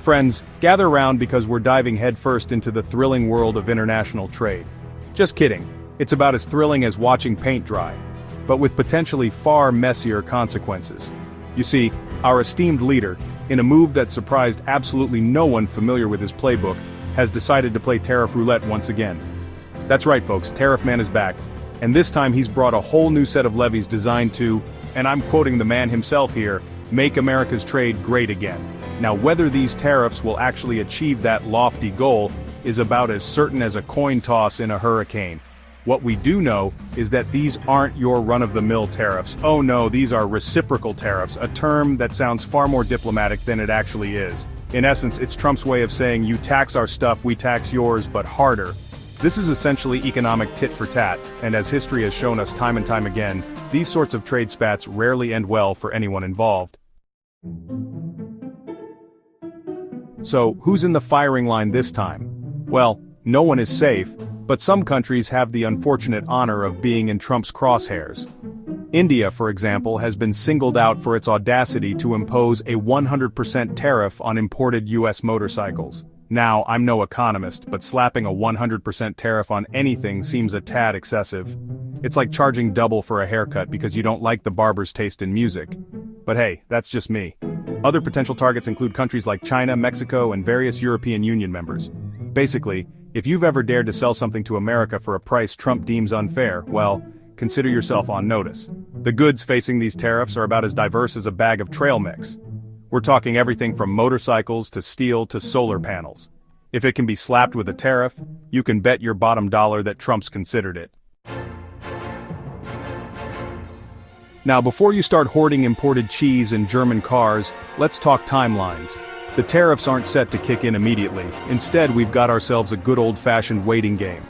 Friends, gather round because we're diving headfirst into the thrilling world of international trade. Just kidding, it's about as thrilling as watching paint dry, but with potentially far messier consequences. You see, our esteemed leader, in a move that surprised absolutely no one familiar with his playbook, has decided to play tariff roulette once again. That's right folks, Tariff Man is back, and this time he's brought a whole new set of levies designed to, and I'm quoting the man himself here, make America's trade great again. Now whether these tariffs will actually achieve that lofty goal is about as certain as a coin toss in a hurricane. What we do know is that these aren't your run-of-the-mill tariffs. Oh no, these are reciprocal tariffs, a term that sounds far more diplomatic than it actually is. In essence, it's Trump's way of saying you tax our stuff, we tax yours, but harder. This is essentially economic tit for tat, and as history has shown us time and time again, these sorts of trade spats rarely end well for anyone involved. So, who's in the firing line this time? Well, no one is safe, but some countries have the unfortunate honor of being in Trump's crosshairs. India, for example, has been singled out for its audacity to impose a 100% tariff on imported US motorcycles. Now, I'm no economist, but slapping a 100% tariff on anything seems a tad excessive. It's like charging double for a haircut because you don't like the barber's taste in music. But hey, that's just me. Other potential targets include countries like China, Mexico, and various European Union members. Basically, if you've ever dared to sell something to America for a price Trump deems unfair, well, consider yourself on notice. The goods facing these tariffs are about as diverse as a bag of trail mix. We're talking everything from motorcycles to steel to solar panels. If it can be slapped with a tariff, you can bet your bottom dollar that Trump's considered it. Now before you start hoarding imported cheese and German cars, let's talk timelines. The tariffs aren't set to kick in immediately. Instead, we've got ourselves a good old-fashioned waiting game.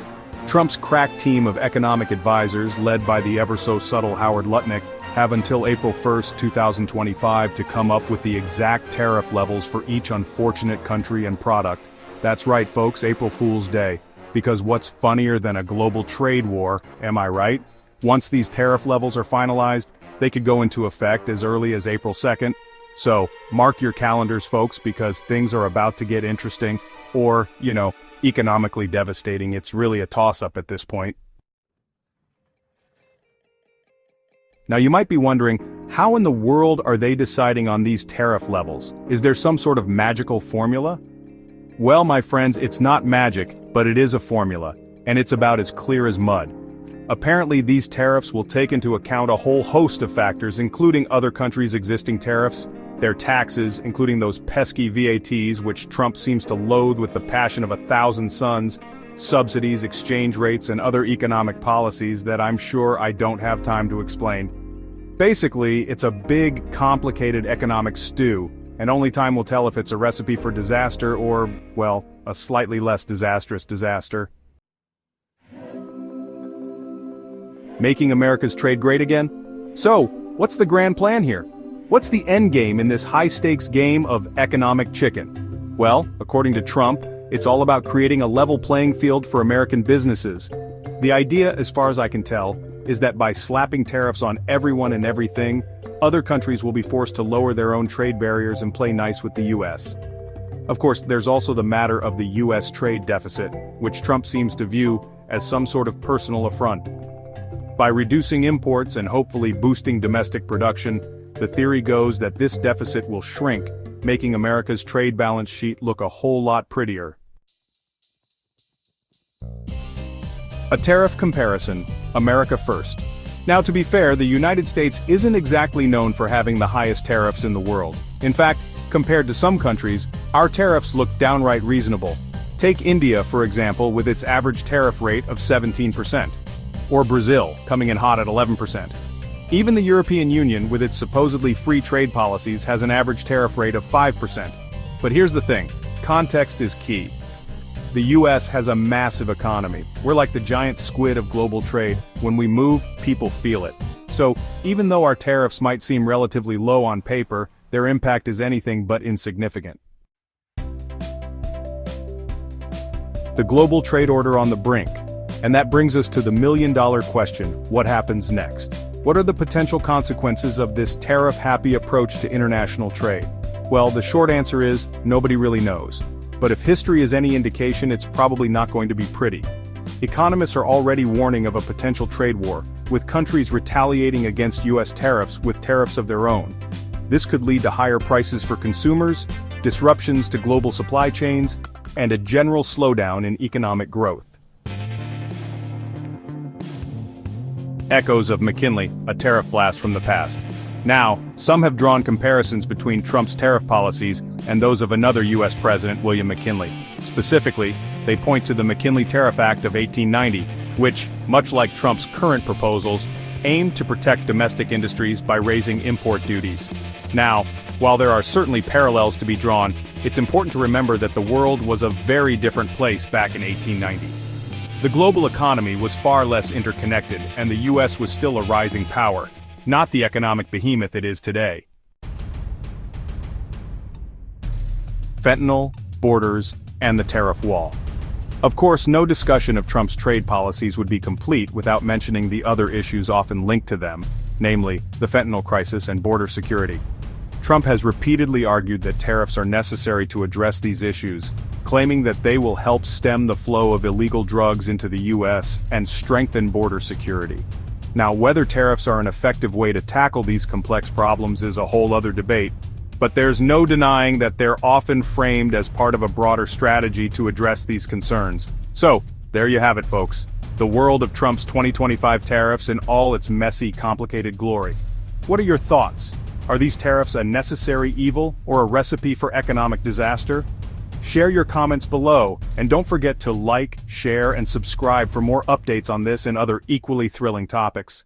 Trump's crack team of economic advisors, led by the ever-so-subtle Howard Lutnick, have until April 1, 2025 to come up with the exact tariff levels for each unfortunate country and product. That's right folks, April Fool's Day. Because what's funnier than a global trade war, am I right? Once these tariff levels are finalized, they could go into effect as early as April 2nd. So, mark your calendars folks because things are about to get interesting, or, economically devastating. It's really a toss-up at this point. Now you might be wondering, how in the world are they deciding on these tariff levels? Is there some sort of magical formula? Well, my friends, it's not magic, but it is a formula, and it's about as clear as mud. Apparently these tariffs will take into account a whole host of factors including other countries' existing tariffs, their taxes, including those pesky VATs which Trump seems to loathe with the passion of 1,000 suns, subsidies, exchange rates, and other economic policies that I'm sure I don't have time to explain. Basically, it's a big, complicated economic stew, and only time will tell if it's a recipe for disaster or, well, a slightly less disastrous disaster. Making America's trade great again? So, what's the grand plan here? What's the end game in this high-stakes game of economic chicken? Well, according to Trump, it's all about creating a level playing field for American businesses. The idea, as far as I can tell, is that by slapping tariffs on everyone and everything, other countries will be forced to lower their own trade barriers and play nice with the US. Of course, there's also the matter of the US trade deficit, which Trump seems to view as some sort of personal affront. By reducing imports and hopefully boosting domestic production, the theory goes that this deficit will shrink, making America's trade balance sheet look a whole lot prettier. A tariff comparison, America first. Now to be fair, the United States isn't exactly known for having the highest tariffs in the world. In fact, compared to some countries, our tariffs look downright reasonable. Take India, for example, with its average tariff rate of 17%. Or Brazil, coming in hot at 11%. Even the European Union, with its supposedly free trade policies, has an average tariff rate of 5%. But here's the thing, context is key. The US has a massive economy. We're like the giant squid of global trade. When we move, people feel it. So, even though our tariffs might seem relatively low on paper, their impact is anything but insignificant. The global trade order on the brink. And that brings us to the million-dollar question, what happens next? What are the potential consequences of this tariff-happy approach to international trade? Well, the short answer is, nobody really knows. But if history is any indication, it's probably not going to be pretty. Economists are already warning of a potential trade war, with countries retaliating against US tariffs with tariffs of their own. This could lead to higher prices for consumers, disruptions to global supply chains, and a general slowdown in economic growth. Echoes of McKinley, a tariff blast from the past. Now, some have drawn comparisons between Trump's tariff policies and those of another US President, William McKinley. Specifically, they point to the McKinley Tariff Act of 1890, which, much like Trump's current proposals, aimed to protect domestic industries by raising import duties. Now, while there are certainly parallels to be drawn, it's important to remember that the world was a very different place back in 1890. The global economy was far less interconnected, and the US was still a rising power, not the economic behemoth it is today. Fentanyl, borders, and the tariff wall. Of course, no discussion of Trump's trade policies would be complete without mentioning the other issues often linked to them, namely, the fentanyl crisis and border security. Trump has repeatedly argued that tariffs are necessary to address these issues, claiming that they will help stem the flow of illegal drugs into the US and strengthen border security. Now, whether tariffs are an effective way to tackle these complex problems is a whole other debate, but there's no denying that they're often framed as part of a broader strategy to address these concerns. So, there you have it, folks. The world of Trump's 2025 tariffs in all its messy, complicated glory. What are your thoughts? Are these tariffs a necessary evil or a recipe for economic disaster? Share your comments below, and don't forget to like, share, and subscribe for more updates on this and other equally thrilling topics.